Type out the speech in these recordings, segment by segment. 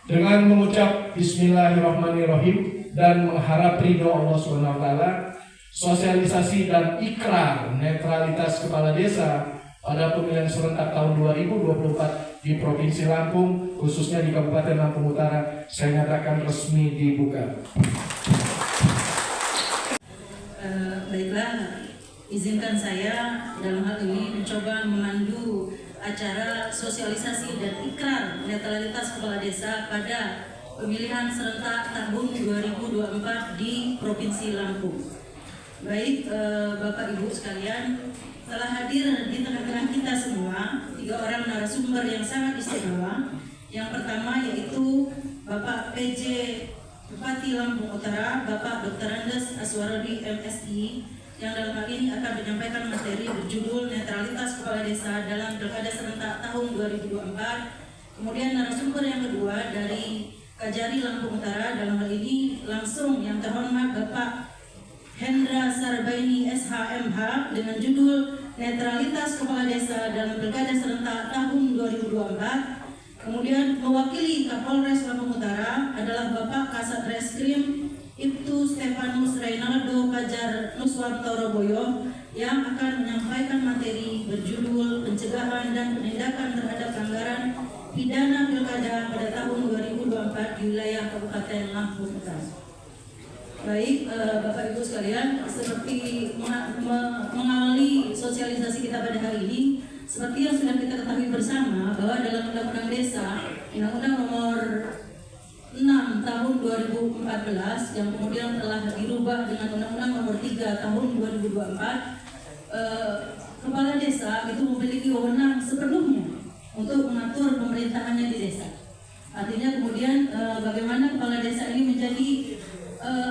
Dengan mengucap Bismillahirrahmanirrahim dan mengharap ridho Allah SWT, sosialisasi dan ikrar netralitas kepala desa pada pemilihan serentak tahun 2024 di Provinsi Lampung, khususnya di Kabupaten Lampung Utara, saya nyatakan resmi dibuka. Baiklah, izinkan saya dalam hal ini mencoba memandu acara sosialisasi dan ikrar netralitas kepala desa pada pemilihan serentak tahun 2024 di Provinsi Lampung. Baik, Bapak Ibu sekalian, telah hadir di tengah-tengah kita semua 3 orang narasumber yang sangat istimewa. Yang pertama yaitu Bapak PJ Bupati Lampung Utara, Bapak Dr. Randes Aswarodi MSI, yang dalam hal ini akan menyampaikan materi berjudul Netralitas Kepala Desa dalam Pilkada Serentak tahun 2024. Kemudian narasumber yang kedua dari Kajari Lampung Utara, dalam hal ini langsung yang terhormat Bapak Hendra Sarbaini SHMH dengan judul Netralitas Kepala Desa dalam Pilkada Serentak tahun 2024. Kemudian mewakili Kapolres Lampung Utara adalah Bapak Kasat Reskrim Ibtu Stefanus Reynaldo Fajar Nuswantoro Boyo yang akan menyampaikan materi berjudul Pencegahan dan Penindakan terhadap Pelanggaran Pidana Pilkada pada tahun 2024 di wilayah Kabupaten Lampung Utara. Baik, Bapak Ibu sekalian, seperti mengawali sosialisasi kita pada hari ini, seperti yang sudah kita ketahui bersama bahwa dalam Undang-Undang Desa, Undang-Undang Nomor 6 tahun 2014 yang kemudian telah dirubah dengan Undang-Undang Nomor 3 tahun 2024, kepala desa itu memiliki wewenang sepenuhnya untuk mengatur pemerintahannya di desa. Artinya kemudian bagaimana kepala desa ini menjadi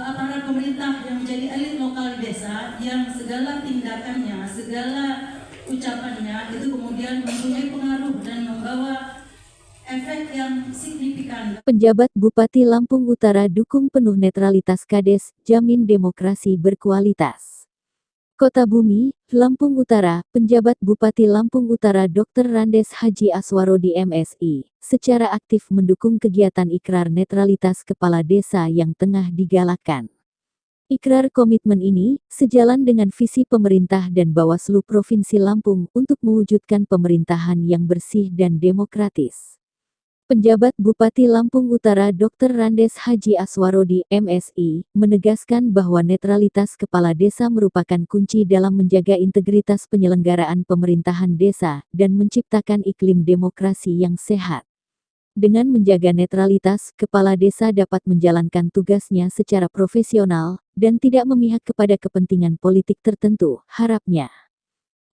aparat pemerintah yang menjadi elit lokal di desa, yang segala tindakannya, segala ucapannya itu kemudian mempunyai pengaruh dan membawa efek yang signifikan. Penjabat Bupati Lampung Utara dukung penuh netralitas Kades, jamin demokrasi berkualitas. Kota Bumi, Lampung Utara, Penjabat Bupati Lampung Utara Dr. Randes Haji Aswarodi MSI, secara aktif mendukung kegiatan ikrar netralitas kepala desa yang tengah digalakan. Ikrar komitmen ini sejalan dengan visi pemerintah dan Bawaslu Provinsi Lampung untuk mewujudkan pemerintahan yang bersih dan demokratis. Penjabat Bupati Lampung Utara Dr. Randes Haji Aswarodi MSI menegaskan bahwa netralitas kepala desa merupakan kunci dalam menjaga integritas penyelenggaraan pemerintahan desa dan menciptakan iklim demokrasi yang sehat. Dengan menjaga netralitas, kepala desa dapat menjalankan tugasnya secara profesional dan tidak memihak kepada kepentingan politik tertentu, harapnya.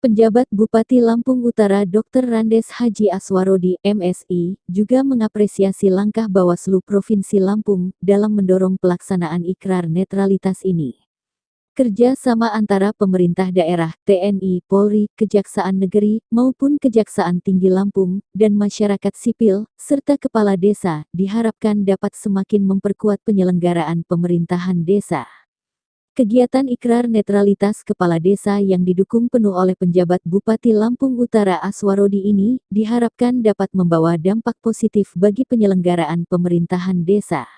Penjabat Bupati Lampung Utara Dr. Randes Haji Aswarodi MSI juga mengapresiasi langkah Bawaslu Provinsi Lampung dalam mendorong pelaksanaan ikrar netralitas ini. Kerja sama antara pemerintah daerah, TNI, Polri, Kejaksaan Negeri, maupun Kejaksaan Tinggi Lampung, dan masyarakat sipil, serta kepala desa, diharapkan dapat semakin memperkuat penyelenggaraan pemerintahan desa. Kegiatan ikrar netralitas kepala desa yang didukung penuh oleh penjabat Bupati Lampung Utara Aswarodi ini, diharapkan dapat membawa dampak positif bagi penyelenggaraan pemerintahan desa.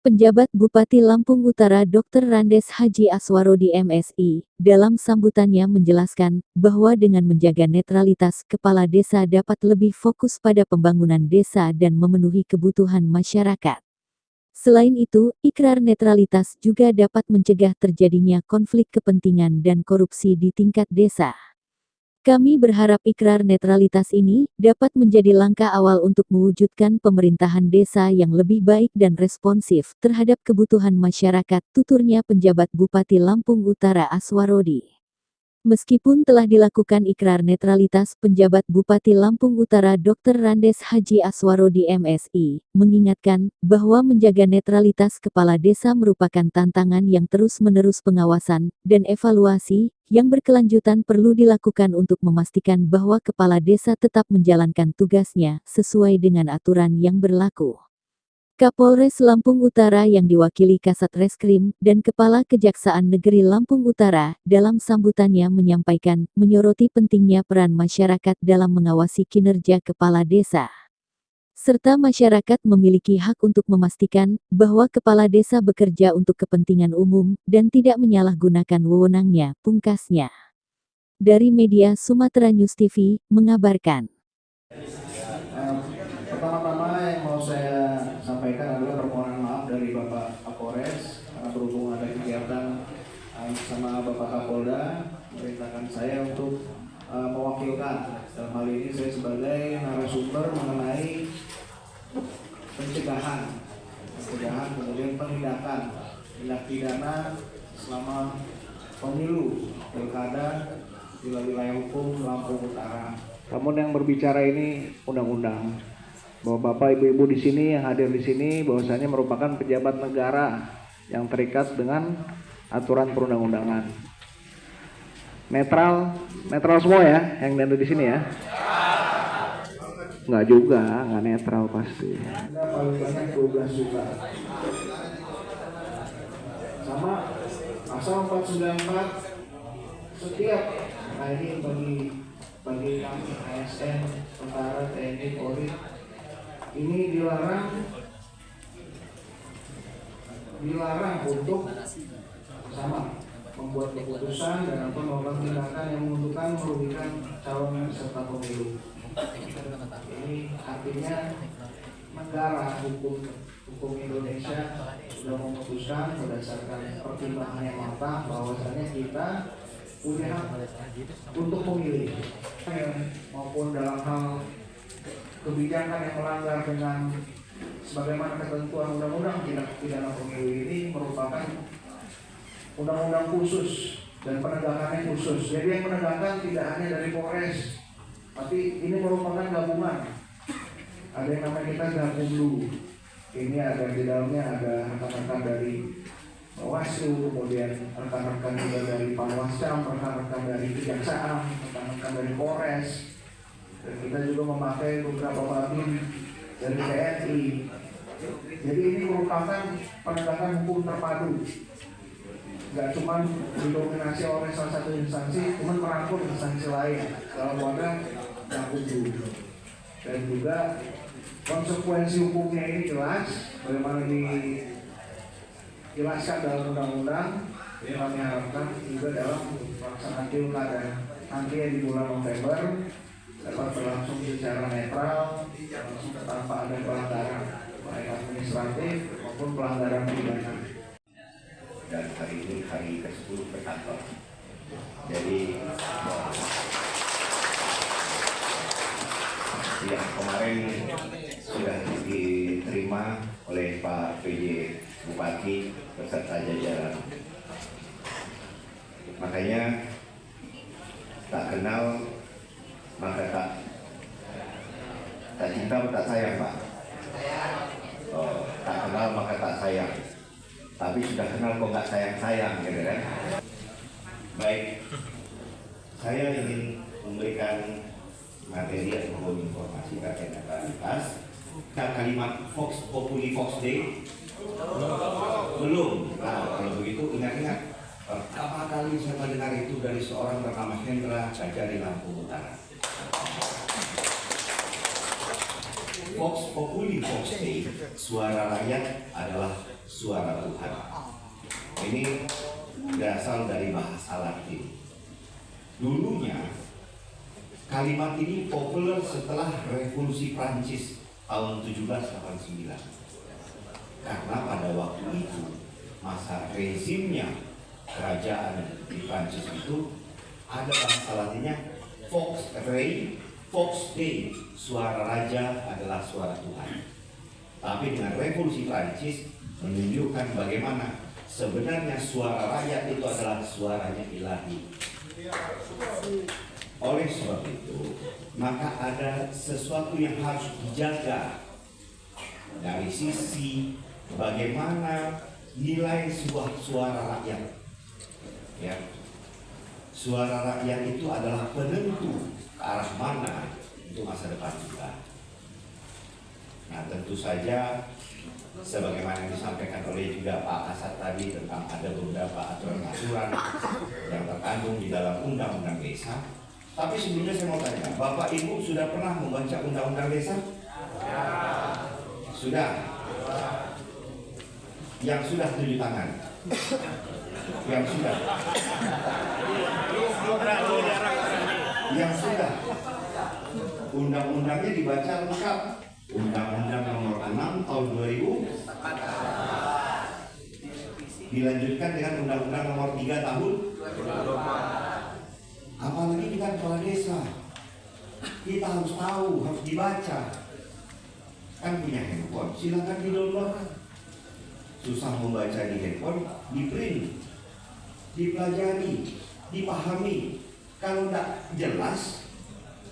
Penjabat Bupati Lampung Utara Dr. Randes Haji Aswarodi MSI, dalam sambutannya menjelaskan, bahwa dengan menjaga netralitas, kepala desa dapat lebih fokus pada pembangunan desa dan memenuhi kebutuhan masyarakat. Selain itu, ikrar netralitas juga dapat mencegah terjadinya konflik kepentingan dan korupsi di tingkat desa. Kami berharap ikrar netralitas ini dapat menjadi langkah awal untuk mewujudkan pemerintahan desa yang lebih baik dan responsif terhadap kebutuhan masyarakat, tuturnya penjabat Bupati Lampung Utara Aswarodi. Meskipun telah dilakukan ikrar netralitas, penjabat Bupati Lampung Utara Dr. Randes Haji Aswarodi MSI mengingatkan bahwa menjaga netralitas kepala desa merupakan tantangan yang terus-menerus pengawasan dan evaluasi yang berkelanjutan perlu dilakukan untuk memastikan bahwa kepala desa tetap menjalankan tugasnya sesuai dengan aturan yang berlaku. Kapolres Lampung Utara yang diwakili Kasat Reskrim dan Kepala Kejaksaan Negeri Lampung Utara dalam sambutannya menyampaikan, menyoroti pentingnya peran masyarakat dalam mengawasi kinerja kepala desa. serta masyarakat memiliki hak untuk memastikan bahwa kepala desa bekerja untuk kepentingan umum dan tidak menyalahgunakan wewenangnya, pungkasnya. Dari media Sumatera News TV, mengabarkan. Pertama-tama yang mau saya sampaikan adalah permohonan maaf dari Bapak Kapolres karena berhubung ada kegiatan sama Bapak Kapolda memerintahkan saya untuk mewakilkan. Dalam hal ini saya sebagai narasumber mengenai pencegahan kemudian penindakan tindak pidana selama pemilu pilkada di wilayah hukum Lampung Utara. Namun yang berbicara ini undang-undang. Bahwa Bapak Ibu-ibu di sini yang hadir di sini bahwasanya merupakan pejabat negara yang terikat dengan aturan perundang-undangan. Netral semua ya yang ada di sini ya. Enggak juga, enggak netral pasti. Ada paling banyak 12 juta. Sama pasal 494 setiap ini bagi kami ASN, tentara, TNI, Polri ini dilarang untuk sama membuat keputusan dan atau melakukan tindakan yang menguntungkan merugikan calon peserta pemilu. Ini artinya negara hukum Indonesia sudah memutuskan berdasarkan pertimbangan yang matang bahwasanya kita punya hak untuk memilih maupun dalam hal kebijakan yang melanggar dengan sebagaimana ketentuan undang-undang tindak pidana pemilu ini merupakan undang-undang khusus dan penegakannya khusus. Jadi yang menegakkan tidak hanya dari Polres, tapi ini merupakan gabungan. Ada yang namanya kita Gakumdu. Ini ada di dalamnya ada rekan-rekan dari Bawaslu, kemudian rekan-rekan juga dari Panwascam, rekan-rekan dari Kejaksaan, rekan-rekan dari Polres. Dan kita juga memakai beberapa babin dari TNI. Jadi ini merupakan penegakan hukum terpadu. Gak cuma didominasi oleh salah satu instansi, cuma merangkul instansi lain dalam wadah Gakumdu. Dan juga konsekuensi hukumnya ini jelas, bagaimana dijelaskan dalam undang-undang. Yang kami harapkan juga dalam pelaksanaan pilkada nanti di bulan November dapat berlangsung secara netral, tanpa ada pelanggaran baik administratif maupun pelanggaran pidana. Dan hari ini hari ke-10 berkantor. Jadi yang kemarin sudah diterima oleh Pak PJ Bupati beserta jajaran. Makanya tak kenal maka tak cinta tak sayang, Pak. Oh, tak kenal maka tak sayang. Tapi sudah kenal kok nggak sayang-sayang, gitu kan? Baik, saya ingin memberikan materi atau informasi terkait netralitas. Kalimat Vox Populi Vox Dei belum. Nah, kalau begitu ingat-ingat. Pertama kali saya mendengar itu dari seorang bernama Hendra dari Lampung Utara. Vox Populi Vox Dei, suara rakyat adalah suara Tuhan. Ini berasal dari bahasa Latin. Dulunya kalimat ini populer setelah Revolusi Prancis tahun 1789. Karena pada waktu itu masa rezimnya kerajaan di Prancis itu ada bahasa Latinnya Vox Rei, Vox Dei, suara raja adalah suara Tuhan. Tapi dengan Revolusi Prancis menunjukkan bagaimana sebenarnya suara rakyat itu adalah suaranya ilahi. Oleh sebab itu, maka ada sesuatu yang harus dijaga dari sisi bagaimana nilai sebuah suara rakyat. Ya, suara rakyat itu adalah penentu ke arah mana untuk masa depan kita. Nah, tentu saja sebagaimana yang disampaikan oleh juga Pak Kasat tadi tentang ada beberapa aturan-aturan yang terkandung di dalam Undang-Undang Desa. Tapi sebelumnya saya mau tanya, Bapak Ibu sudah pernah membaca Undang-Undang Desa? Ya. Sudah. Yang sudah tunjuk tangan. Yang sudah. Yang sudah. Undang-undangnya dibaca lengkap. Undang-Undang nomor 6 tahun 2000 dilanjutkan dengan Undang-Undang nomor 3 tahun 2004. Apalagi kita kepala desa, kita harus tahu, harus dibaca. Kan punya handphone, silakan di-download. Susah membaca di handphone, di print, dipelajari, dipahami. Kalau tidak jelas,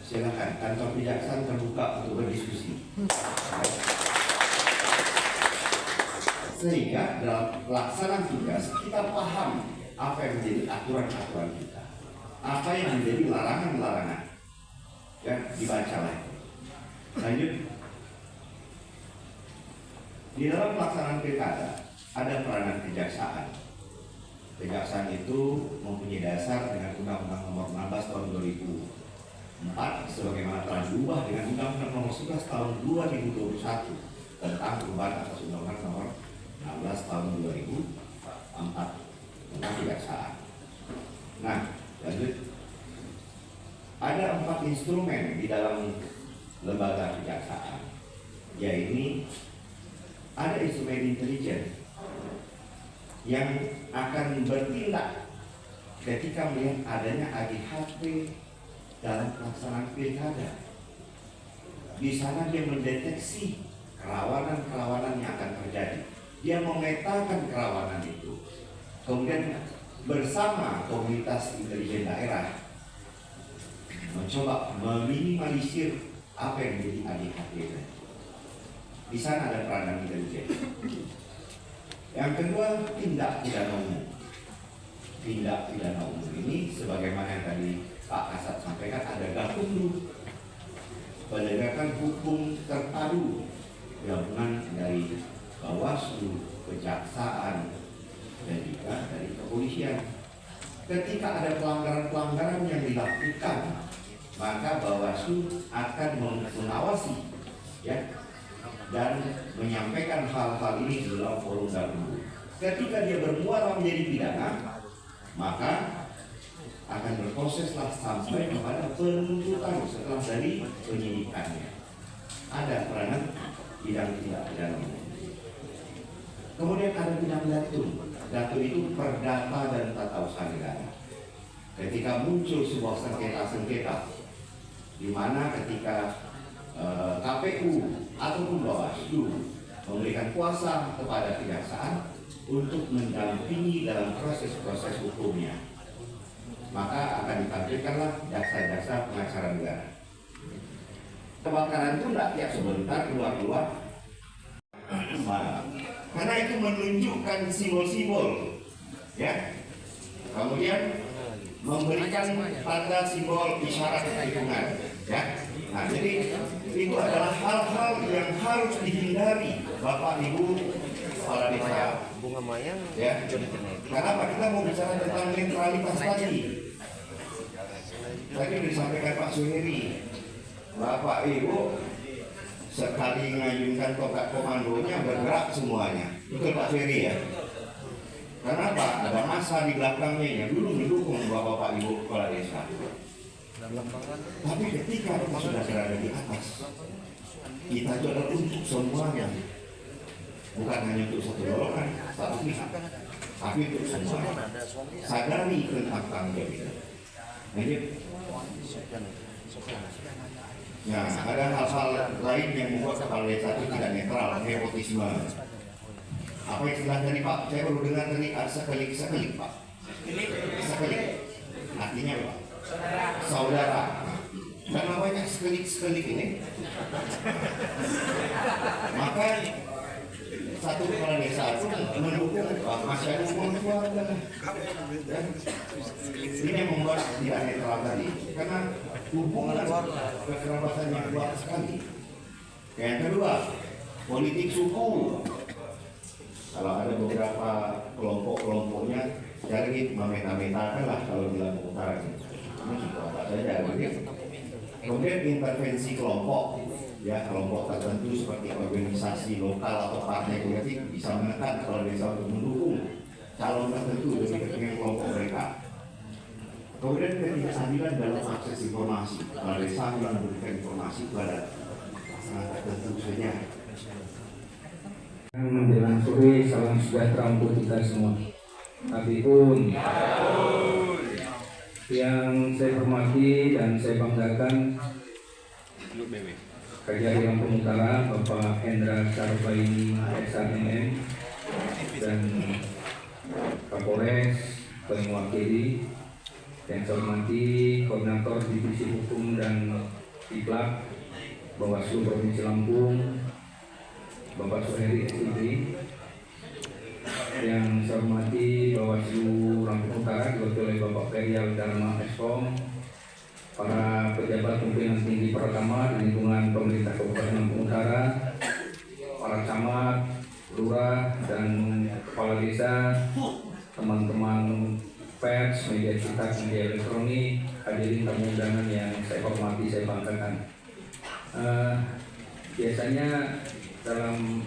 silakan kantor kejaksaan terbuka untuk berdiskusi. Sehingga dalam pelaksanaan tugas kita paham apa yang menjadi aturan-aturan kita, apa yang menjadi larangan-larangan. Ya, dibaca lagi. Lanjut. Di dalam pelaksanaan pilkada ada peranan kejaksaan. Kejaksaan itu mempunyai dasar dengan Undang-Undang Nomor 16 Tahun 2004 sebagaimana telah diubah dengan Undang-Undang Nomor 11 Tahun 2021 tentang perubahan atas Undang-Undang Nomor 16 Tahun 2004 tentang kejaksaan. Nah, lanjut. Ada 4 instrumen di dalam lembaga kejaksaan, yaitu ada instrumen intelijen yang akan bertindak ketika melihat adanya AGHP dalam pelaksanaan pilkada. Di sana dia mendeteksi kerawanan-kerawanan yang akan terjadi. Dia memetakan kerawanan itu. Kemudian bersama komunitas intelijen daerah mencoba meminimalisir apa yang menjadi AGHP. Di sana ada peranan intelijen. Yang kedua, tindak pidana umum. Tindak pidana umum ini sebagaimana yang tadi Pak Kasat sampaikan, ada Gakumdu, penegakan hukum terpadu gabungan dari Bawaslu, Kejaksaan, dan juga dari kepolisian. Ketika ada pelanggaran-pelanggaran yang dilakukan, maka Bawaslu akan mengawasi, ya, dan menyampaikan hal-hal ini di dalam forum Gakumdu. Ketika dia bermuara menjadi pidana, maka akan berproseslah sampai kepada penuntutan setelah dari penyidikannya. Ada peranan bidang tindak pidana umum. Kemudian ada bidang datum. Datum itu perdata dan tata usaha negara. Ketika muncul sebuah sengketa-sengketa, di mana ketika KPU ataupun Bawaslu memberikan kuasa kepada kejaksaan untuk mendampingi dalam proses-proses hukumnya, maka akan ditampilkanlah jaksa-jaksa pengacara negara. Kebakaran itu tidak tiap sebentar keluar-keluar, karena itu menunjukkan simbol-simbol, ya. Kemudian memberikan tanda simbol isyarat lingkungan, ya. Nah, jadi itu adalah hal-hal yang harus dihindari, Bapak Ibu kepala desa. Ya. Kenapa kita mau bicara tentang netralitas tadi? Tadi disampaikan Pak Suheri, Bapak Ibu sekali mengayunkan tongkat komandonya bergerak semuanya. Betul Pak Suheri ya? Kenapa? Ada masa di belakangnya yang dulu mendukung Bapak Ibu kepala desa. Tapi ketika kita sudah berada di atas, kita itu adalah untuk semuanya, bukan hanya untuk satu golongan, satu pihak, tapi untuk semuanya. Sadari tentang tanggung jawab kita. Jadi, nah, ada hal-hal lain yang membuat kepala desa itu tidak netral, nepotisme. Apa istilah tadi Pak? Saya baru dengar tadi sekelik Pak. Sekelik. Artinya apa? Saudara. Dan namanya sekelik ini. Maka satu kepala desa itu mendukung masyarakat umum keluarga. Ini yang membuat tidak netral tadi. Karena hubungan kekerabatan yang kuat sekali. Yang kedua, politik suku. Kalau ada beberapa kelompok-kelompoknya jadi memeta-metakan lah kalau di Lampung Utara ini. Ini juga apa saja gitu. Kemudian intervensi kelompok. ya kelompok tertentu seperti organisasi lokal atau partai politik bisa menekan kepala desa untuk mendukung calon tertentu demi kepentingan kelompok mereka. Kemudian ketidakadilan dalam akses informasi, kepala desa yang memberikan informasi kepada pasangan tertentu saja. Menjelang sore, salam sejahtera untuk kita semua. Habibun, yang saya hormati dan saya banggakan Kajari Lampung Utara Bapak Hendra Sarbaini SHMM dan Kapolres yang mewakili, yang saya hormati Koordinator Divisi Hukum dan Diklat Bawaslu Provinsi Lampung Bapak Suheri SID, yang saya hormati Bawaslu Lampung Utara diwakili oleh Bapak Perial Dharma Eskom, para pejabat pimpinan tinggi pertama di lingkungan pemerintah Kabupaten Lampung Utara, para camat, lurah dan kepala desa, teman-teman pers, media cetak, media elektronik, hadirin tamu undangan yang saya hormati, saya banggakan. Biasanya dalam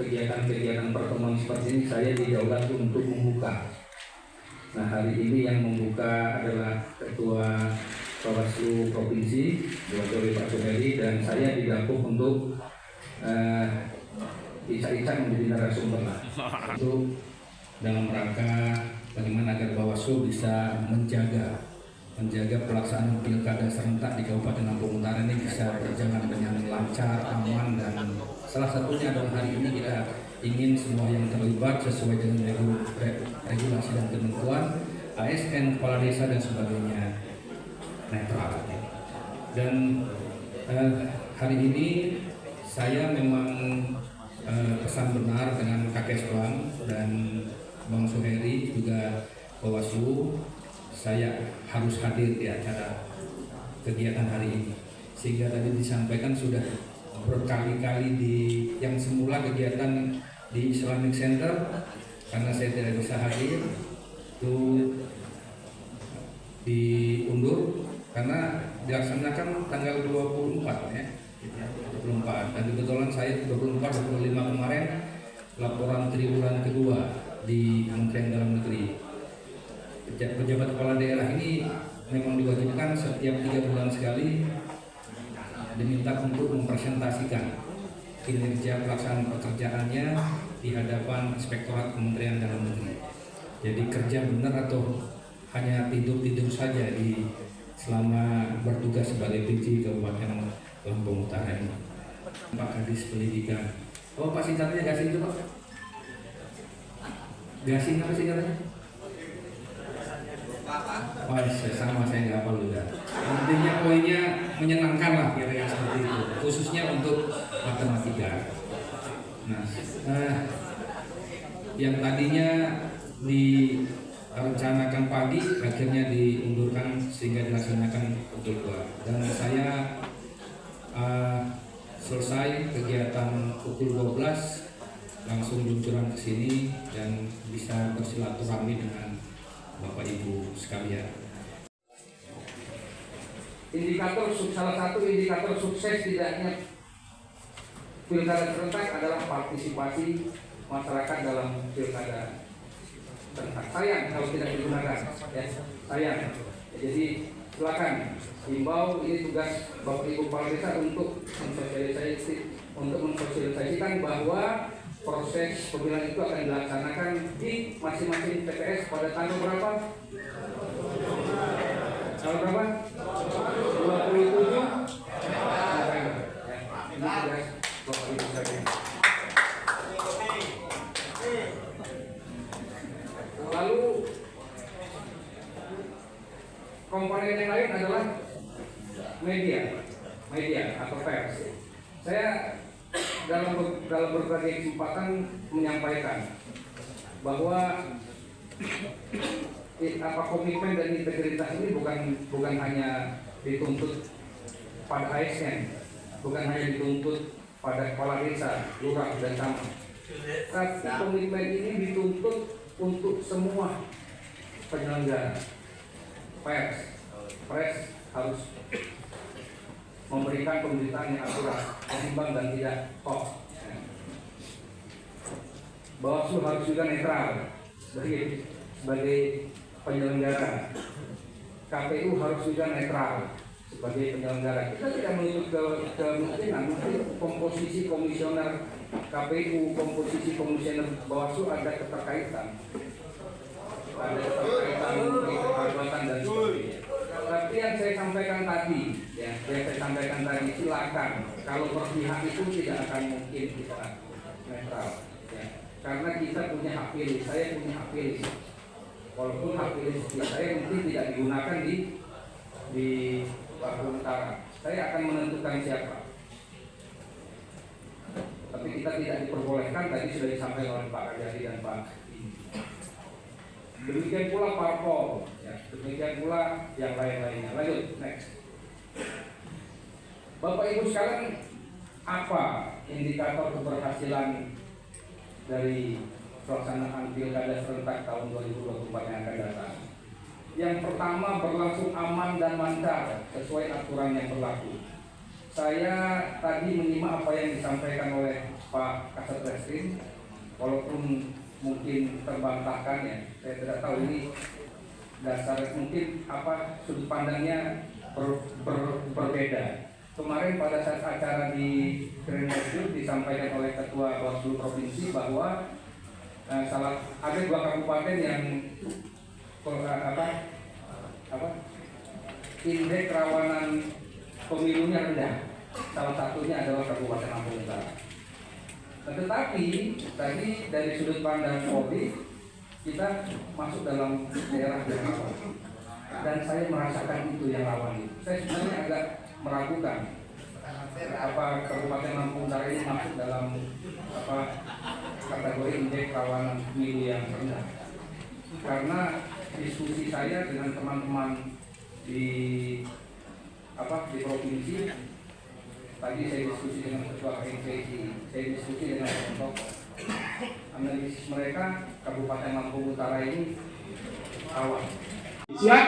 kegiatan-kegiatan pertemuan seperti ini saya didaulat untuk membuka. Nah, hari ini yang membuka adalah Ketua Bawaslu Provinsi diwakili Pak Suheri, dan saya didapuk untuk Ica-Ica menjadi narasumber untuk dalam rangka bagaimana agar Bawaslu bisa menjaga pelaksanaan pilkada serentak di Kabupaten Lampung Utara ini bisa berjalan dengan lancar, aman, dan salah satunya adalah hari ini kita ingin semua yang terlibat sesuai dengan regulasi dan ketentuan ASN, kepala desa dan sebagainya netral. Dan hari ini saya memang pesan benar dengan Kakes Bang dan Bang Suheri juga Bawaslu, saya harus hadir di acara kegiatan hari ini, sehingga tadi disampaikan sudah berkali-kali di yang semula kegiatan di Islamic Center, karena saya tidak bisa hadir itu diundur karena dilaksanakan tanggal 24 ya, 24, dan kebetulan saya 24-25 kemarin laporan triwulan kedua di Kementerian Dalam Negeri. Pejabat kepala daerah ini memang diwajibkan setiap 3 bulan sekali diminta untuk mempresentasikan kinerja pelaksanaan pekerjaannya di hadapan Inspektorat Kementerian Dalam Negeri. Jadi kerja benar atau hanya tidur-tidur saja di selama bertugas sebagai PJ Kabupaten Lampung Utara ini. Pak Kadis Pendidikan. Oh, Pak singkatnya Gasin itu Pak? Gasin apa singkatannya? Oh, sama saya nggak hafal juga. Intinya poinnya menyenangkan lah kira-kira seperti itu, khususnya untuk matematika. Nah, yang tadinya direncanakan pagi akhirnya diundurkan sehingga dilaksanakan pukul 2. Dan saya selesai kegiatan pukul 12 langsung luncuran ke sini dan bisa bersilaturahmi dengan Bapak Ibu sekalian. Salah satu indikator sukses tidaknya pilkada serentak adalah partisipasi masyarakat dalam pilkada serentak. Sayang kalau tidak digunakan, ya sayang. Jadi silakan himbau, ini tugas Bapak Ibu Kepala Desa untuk mensosialisasikan bahwa proses pemilihan itu akan dilaksanakan di masing-masing TPS pada tanggal berapa? Tanggal berapa? 27 November. Ini tugas Bapak Ibu sekalian. Lalu komponen yang lain adalah media atau pers. Saya dalam berbagai kesempatan menyampaikan bahwa komitmen dan integritas ini bukan hanya dituntut pada ASN, bukan hanya dituntut pada kepala desa, lurah dan camat. Tapi komitmen ini dituntut untuk semua penyelenggara. Pers harus memberikan pemberitaan yang akurat, seimbang dan tidak hoax. Bawaslu harus juga netral sebagai penyelenggara. KPU harus juga netral sebagai penyelenggara. Kita tidak menutup kemungkinan komposisi komisioner KPU, komposisi komisioner Bawaslu ada keterkaitan. Ada keterkaitan, keterlibatan dan sebagainya. Tapi yang saya sampaikan tadi, silakan. Kalau berpihak itu tidak akan mungkin kita netral. Ya. Karena kita punya hak pilih, saya punya hak pilih. Walaupun hak pilih saya mungkin tidak digunakan di Lampung Utara, saya akan menentukan siapa. Tapi kita tidak diperbolehkan, tadi sudah disampaikan oleh Pak Kajari dan Pak Ini. Demikian pula parpol, ya. Demikian pula yang lain-lainnya. Lanjut, next. Bapak Ibu sekalian, apa indikator keberhasilan dari pelaksanaan pilkada serentak tahun 2024 yang akan datang? Yang pertama, berlangsung aman dan lancar sesuai aturan yang berlaku. Saya tadi menyimak apa yang disampaikan oleh Pak Kasat Reskrim, walaupun mungkin terbantahkan ya, saya tidak tahu ini dasar mungkin apa sudut pandangnya berbeda. Kemarin pada saat acara di Grand Mall disampaikan oleh Ketua Bawaslu Provinsi bahwa ada 2 kabupaten yang indeks kerawanan pemilunya rendah. Salah satunya adalah Kabupaten Lampung Utara. Tetapi tadi dari sudut pandang Polri kita masuk dalam daerah yang rawan. Dan saya merasakan itu yang rawan itu. Saya sebenarnya agak meragukan apa Kabupaten Lampung Utara ini masuk dalam kategori indeks kerawanan pemilu yang rendah. Karena diskusi saya dengan teman-teman di provinsi, tadi saya diskusi dengan Ketua KNPI, saya diskusi dengan kelompok analisis mereka, Kabupaten Lampung Utara ini rawan. Siap?